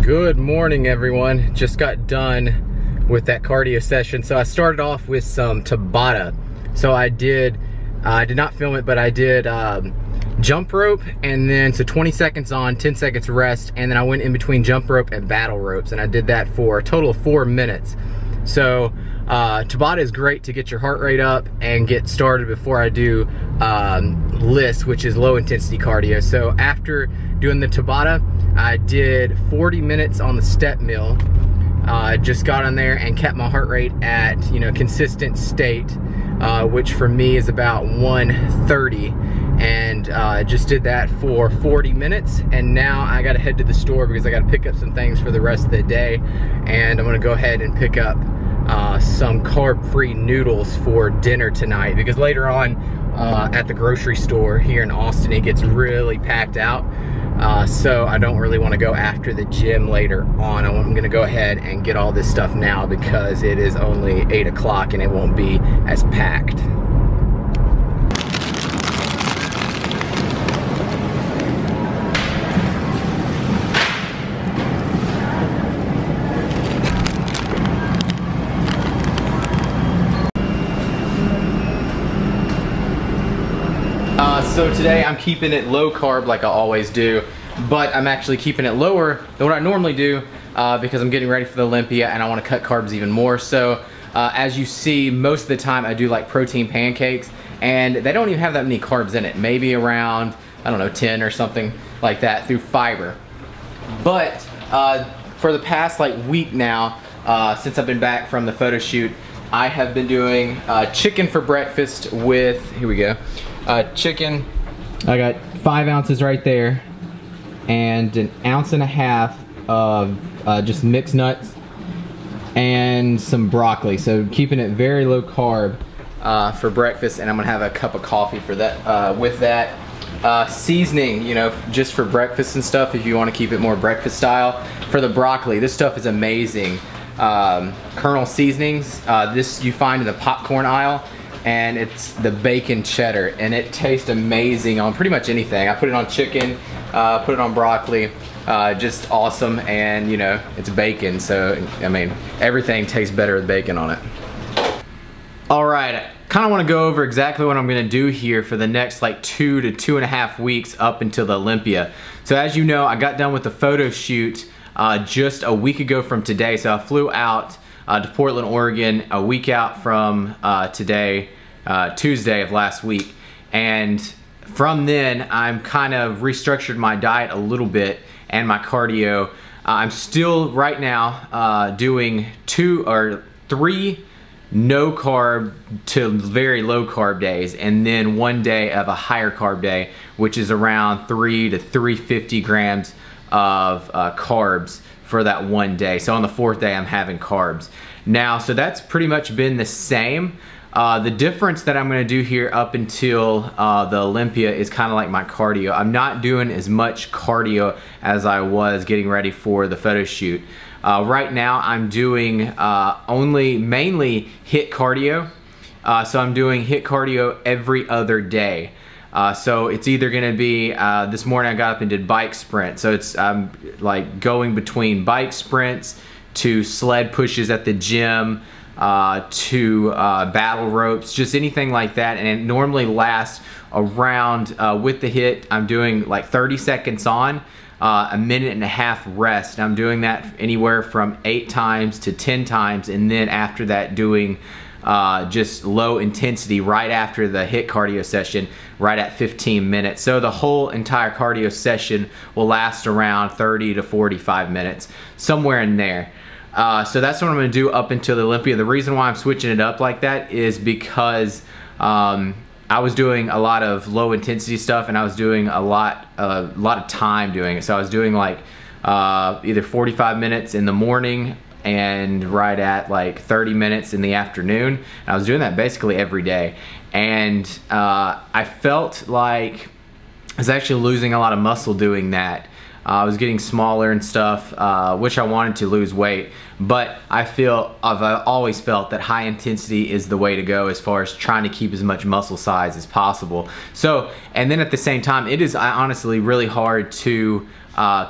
Good morning, everyone. Just got done with that cardio session. So I started off with some Tabata. So I did not film it, but I did jump rope, and then so 20 seconds on, 10 seconds rest, and then I went in between jump rope and battle ropes, and I did that for a total of 4 minutes. So Tabata is great to get your heart rate up and get started before I do LISS, which is low intensity cardio. So after doing the Tabata, I did 40 minutes on the step mill. Just got on there and kept my heart rate at, consistent state, which for me is about 130, and just did that for 40 minutes. And now I gotta head to the store because I gotta pick up some things for the rest of the day, and I'm gonna go ahead and pick up some carb-free noodles for dinner tonight, because later on at the grocery store here in Austin it gets really packed out. So I don't really want to go after the gym later on. I'm going to go ahead and get all this stuff now because it is only 8 o'clock and it won't be as packed. So today I'm keeping it low carb like I always do, but I'm actually keeping it lower than what I normally do because I'm getting ready for the Olympia and I want to cut carbs even more. So as you see, most of the time I do like protein pancakes, and they don't even have that many carbs in it, maybe around, I don't know, 10 or something like that through fiber. But for the past week now, since I've been back from the photo shoot, I have been doing chicken for breakfast with, here we go, chicken. I got 5 ounces right there, and an ounce and a half of just mixed nuts and some broccoli. So keeping it very low carb for breakfast, and I'm gonna have a cup of coffee for that with that. Seasoning, just for breakfast and stuff, if you want to keep it more breakfast style. For the broccoli, this stuff is amazing. Kernel seasonings, this you find in the popcorn aisle, and it's the bacon cheddar, and it tastes amazing on pretty much anything. I put it on chicken, put it on broccoli, just awesome. And it's bacon, so I mean everything tastes better with bacon on it. All right, I kind of want to go over exactly what I'm going to do here for the next 2 to 2.5 weeks up until the Olympia. So as you know, I got done with the photo shoot just a week ago from today. So I flew out to Portland, Oregon a week out from today, Tuesday of last week. And from then, I'm kind of restructured my diet a little bit and my cardio. I'm still right now doing 2 or 3 no carb to very low carb days, and then 1 day of a higher carb day, which is around 3 to 350 grams of carbs for that 1 day. So on the 4th day I'm having carbs. Now, so that's pretty much been the same. The difference that I'm gonna do here up until the Olympia is kind of like my cardio. I'm not doing as much cardio as I was getting ready for the photo shoot. Right now I'm doing mainly HIIT cardio. So I'm doing HIIT cardio every other day. So it's either gonna be, this morning I got up and did bike sprint. So it's going between bike sprints to sled pushes at the gym, to battle ropes, just anything like that. And it normally lasts around, with the HIIT, I'm doing 30 seconds on, a minute and a half rest. And I'm doing that anywhere from 8 times to 10 times. And then after that doing just low intensity right after the HIIT cardio session, right at 15 minutes. So the whole entire cardio session will last around 30 to 45 minutes, somewhere in there. So that's what I'm gonna do up until the Olympia. The reason why I'm switching it up like that is because I was doing a lot of low intensity stuff, and I was doing a lot of time doing it. So I was doing either 45 minutes in the morning and right at 30 minutes in the afternoon. And I was doing that basically every day. And I felt like I was actually losing a lot of muscle doing that. I was getting smaller and stuff, which I wanted to lose weight, but I've always felt that high intensity is the way to go as far as trying to keep as much muscle size as possible. So, and then at the same time, it is honestly really hard to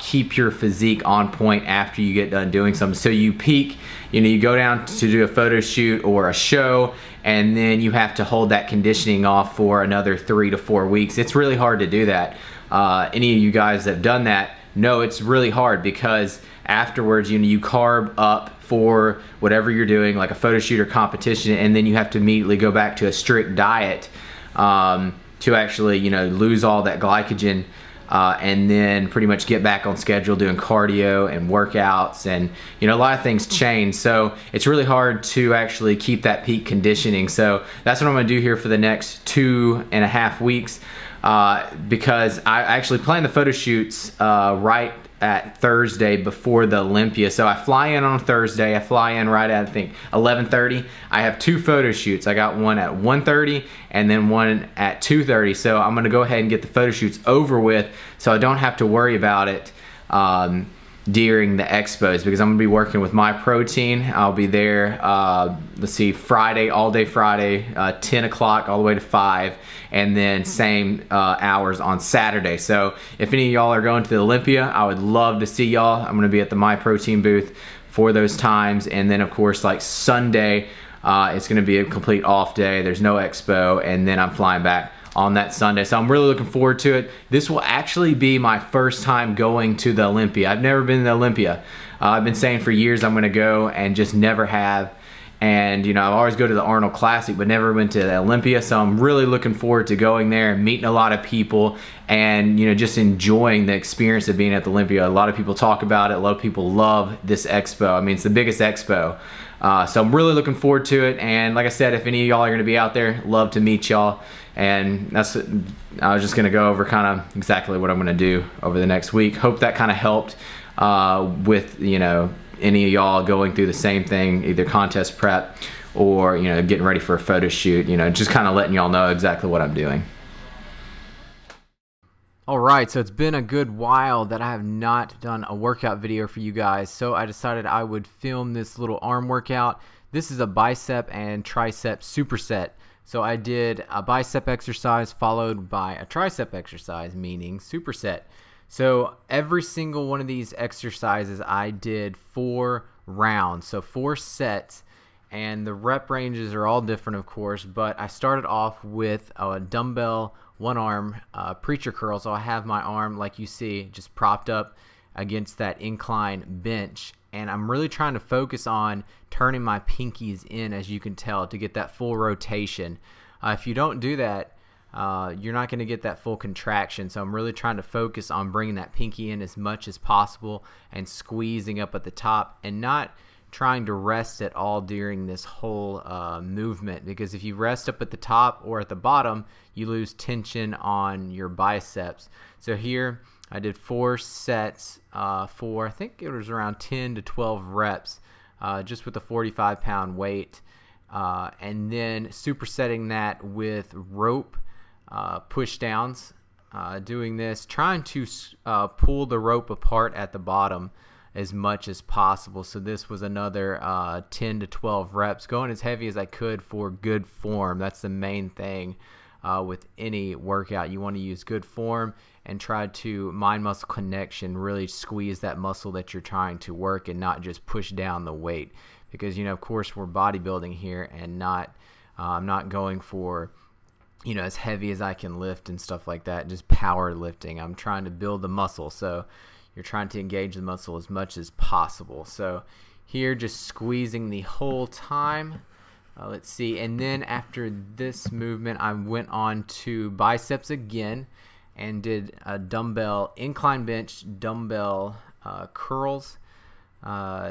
keep your physique on point after you get done doing something. So you peak, you know, you go down to do a photo shoot or a show, and then you have to hold that conditioning off for another 3 to 4 weeks. It's really hard to do that. Any of you guys that have done that know it's really hard, because afterwards, you know, you carb up for whatever you're doing, like a photo shoot or competition, and then you have to immediately go back to a strict diet to actually, you know, lose all that glycogen, and then pretty much get back on schedule doing cardio and workouts, and you know, a lot of things change. So it's really hard to actually keep that peak conditioning. So that's what I'm gonna do here for the next 2.5 weeks, because I actually plan the photo shoots right at Thursday before the Olympia. So I fly in on Thursday, I fly in right at, I think, 11:30. I have 2 photo shoots. I got one at 1:30 and then one at 2:30. So I'm gonna go ahead and get the photo shoots over with so I don't have to worry about it during the expos, because I'm gonna be working with MyProtein. I'll be there, let's see, Friday, all day Friday, 10 o'clock all the way to 5, and then same hours on Saturday. So if any of y'all are going to the Olympia, I would love to see y'all. I'm gonna be at the MyProtein booth for those times. And then of course, like Sunday, it's gonna be a complete off day. There's no expo, and then I'm flying back on that Sunday. So I'm really looking forward to it. This will actually be my first time going to the Olympia. I've never been to the Olympia. I've been saying for years I'm gonna go, and just never have. And you know, I always go to the Arnold Classic, but never went to the Olympia. So I'm really looking forward to going there and meeting a lot of people, and you know, just enjoying the experience of being at the Olympia. A lot of people talk about it. A lot of people love this expo. I mean, it's the biggest expo. So I'm really looking forward to it. And like I said, if any of y'all are gonna be out there, love to meet y'all. And that's, I was just gonna go over kind of exactly what I'm gonna do over the next week. Hope that kind of helped with, you know, any of y'all going through the same thing, either contest prep or, you know, getting ready for a photo shoot, you know, just kind of letting y'all know exactly what I'm doing. Alright, so it's been a good while that I have not done a workout video for you guys, so I decided I would film this little arm workout. This is a bicep and tricep superset. So I did a bicep exercise followed by a tricep exercise, meaning superset. So every single one of these exercises I did 4 rounds, so 4 sets, and the rep ranges are all different, of course, but I started off with a dumbbell one arm preacher curl. So I have my arm, like you see, just propped up against that incline bench, and I'm really trying to focus on turning my pinkies in, as you can tell, to get that full rotation. If you don't do that, you're not going to get that full contraction. So I'm really trying to focus on bringing that pinky in as much as possible and squeezing up at the top, and not trying to rest at all during this whole movement, because if you rest up at the top or at the bottom, you lose tension on your biceps. So here I did 4 sets for, I think it was around 10 to 12 reps, just with a 45-pound weight, and then supersetting that with rope push downs, doing this, trying to pull the rope apart at the bottom as much as possible. So this was another 10 to 12 reps, going as heavy as I could for good form. That's the main thing with any workout. You want to use good form and try to mind-muscle connection, really squeeze that muscle that you're trying to work, and not just push down the weight. Because, you know, of course we're bodybuilding here, and not I'm not going for, you know, as heavy as I can lift and stuff like that, just power lifting. I'm trying to build the muscle, so you're trying to engage the muscle as much as possible. So here, just squeezing the whole time. Let's see, and then after this movement, I went on to biceps again and did a dumbbell incline bench, dumbbell curls.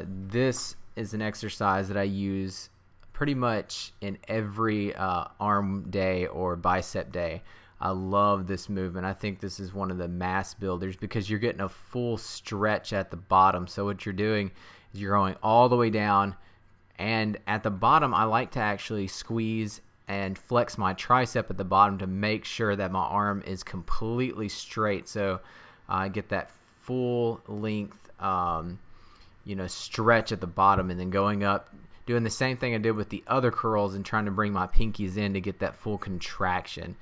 This is an exercise that I use pretty much in every arm day or bicep day. I love this movement. I think this is one of the mass builders, because you're getting a full stretch at the bottom. So what you're doing is you're going all the way down, and at the bottom I like to actually squeeze and flex my tricep at the bottom to make sure that my arm is completely straight, so I get that full length you know, stretch at the bottom, and then going up, doing the same thing I did with the other curls and trying to bring my pinkies in to get that full contraction.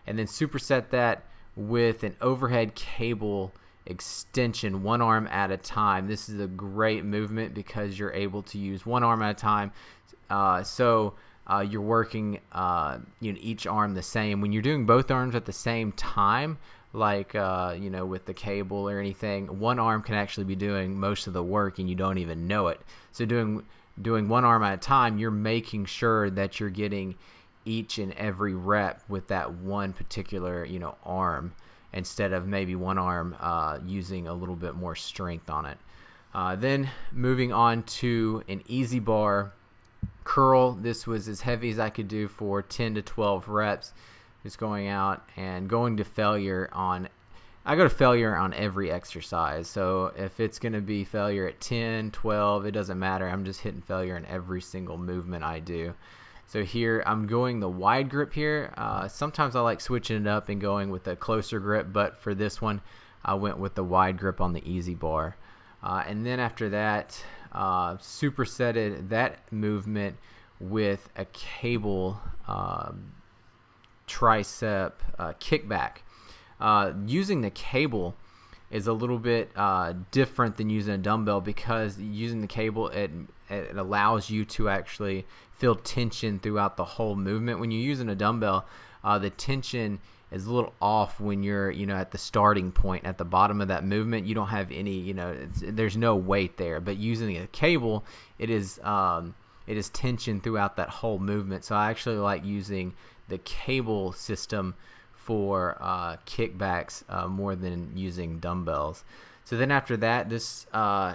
And then superset that with an overhead cable extension, one arm at a time. This is a great movement because you're able to use one arm at a time. You're working each arm the same. When you're doing both arms at the same time, like with the cable or anything, one arm can actually be doing most of the work and you don't even know it. So doing one arm at a time, you're making sure that you're getting each and every rep with that one particular arm, instead of maybe one arm using a little bit more strength on it. Then moving on to an easy bar curl. This was as heavy as I could do for 10 to 12 reps. Just going out and going to failure on, I go to failure on every exercise. So if it's going to be failure at 10, 12, it doesn't matter. I'm just hitting failure in every single movement I do. So here I'm going the wide grip here. Sometimes I like switching it up and going with a closer grip, but for this one I went with the wide grip on the easy bar. And then after that, supersetted that movement with a cable tricep kickback. Using the cable is a little bit different than using a dumbbell, because using the cable, it allows you to actually feel tension throughout the whole movement. When you're using a dumbbell, the tension is a little off when you're at the starting point at the bottom of that movement. You don't have any there's no weight there. But using a cable, it is tension throughout that whole movement. So I actually like using the cable system for kickbacks more than using dumbbells. So then after that,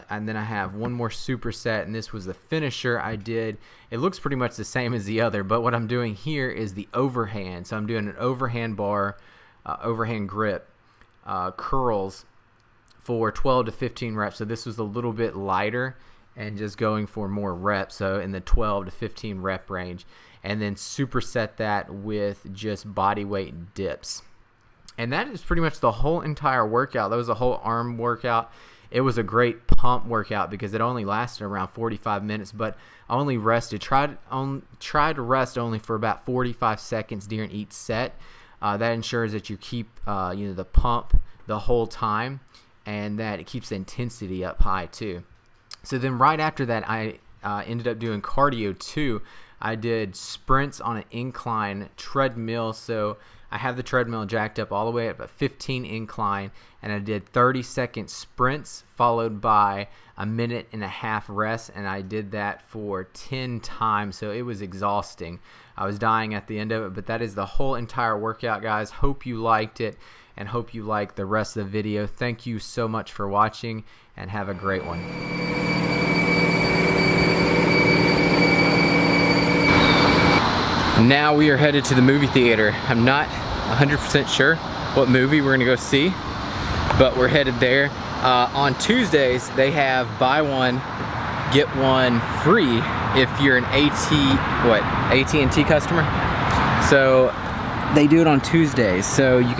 and then I have one more superset, and this was the finisher I did. It looks pretty much the same as the other, but what I'm doing here is the overhand. So I'm doing an overhand bar, overhand grip, curls for 12 to 15 reps. So this was a little bit lighter and just going for more reps, so in the 12 to 15 rep range. And then superset that with just body weight dips. And that is pretty much the whole entire workout. That was a whole arm workout. It was a great pump workout because it only lasted around 45 minutes, but I only rested. Tried to rest only for about 45 seconds during each set. That ensures that you keep the pump the whole time, and that it keeps the intensity up high too. So then right after that, I ended up doing cardio too. I did sprints on an incline treadmill. So I have the treadmill jacked up all the way up at 15 incline, and I did 30-second sprints followed by a minute and a half rest, and I did that for 10 times. So it was exhausting. I was dying at the end of it, but that is the whole entire workout, guys. Hope you liked it, and hope you like the rest of the video. Thank you so much for watching, and have a great one. Now we are headed to the movie theater. I'm not 100% sure what movie we're gonna go see, but we're headed there. On Tuesdays, they have buy one, get one free if you're an AT&T customer. So they do it on Tuesdays. So you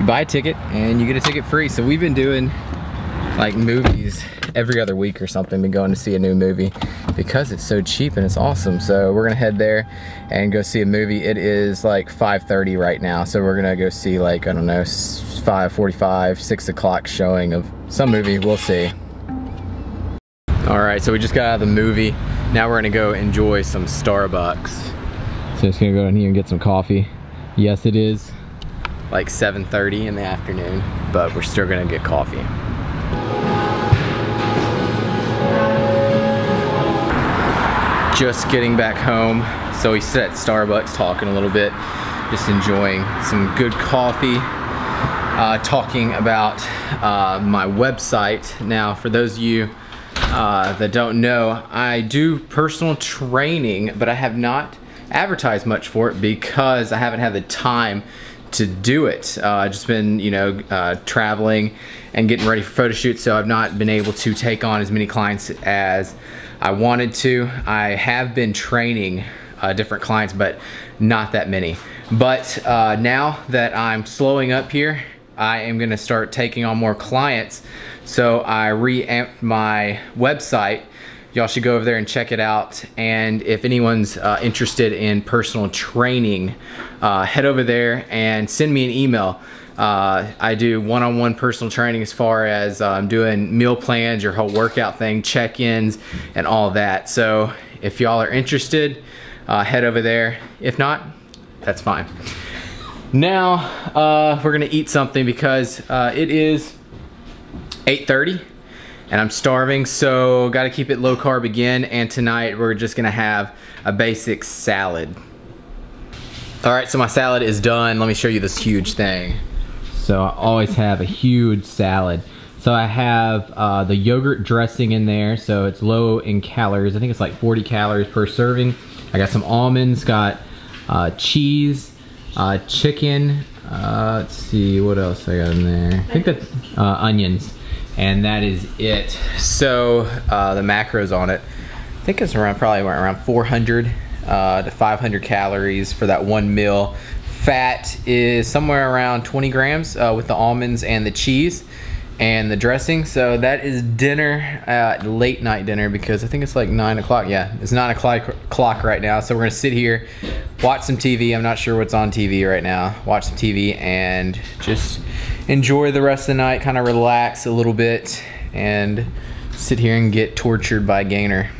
buy a ticket and you get a ticket free. So we've been doing like movies every other week or something, been going to see a new movie because it's so cheap and it's awesome. So we're gonna head there and go see a movie. It is like 5:30 right now, so we're gonna go see like, I don't know, 5:45, 6 o'clock showing of some movie. We'll see. All right, so we just got out of the movie. Now we're gonna go enjoy some Starbucks. So just gonna go in here and get some coffee. Yes, it is like 7:30 in the afternoon, but we're still gonna get coffee. Just getting back home, so we sit at Starbucks talking a little bit, just enjoying some good coffee, talking about my website. Now, for those of you that don't know, I do personal training, but I have not advertised much for it because I haven't had the time to do it. I've just been, traveling and getting ready for photo shoots, so I've not been able to take on as many clients as I wanted to. I have been training different clients, but not that many. But now that I'm slowing up here, I am gonna start taking on more clients. So I reamped my website. Y'all should go over there and check it out. And if anyone's interested in personal training, head over there and send me an email. I do one-on-one personal training as far as doing meal plans, your whole workout thing, check-ins, and all that. So if y'all are interested, head over there. If not, that's fine. Now we're gonna eat something because it is 8:30 and I'm starving, so gotta keep it low carb again. And tonight we're just gonna have a basic salad. All right, so my salad is done. Let me show you this huge thing. So I always have a huge salad. So I have the yogurt dressing in there, so it's low in calories. I think it's like 40 calories per serving. I got some almonds, got cheese, chicken, let's see what else I got in there. I think that's onions, and that is it. So the macros on it, I think it's probably around 400 to 500 calories for that one meal. Fat is somewhere around 20 grams with the almonds and the cheese and the dressing. So that is dinner, late night dinner, because I think it's like 9 o'clock. Yeah, it's 9 o'clock right now. So we're gonna sit here, watch some TV. I'm not sure what's on TV right now. Watch some TV and just enjoy the rest of the night, kind of relax a little bit and sit here and get tortured by Gainer.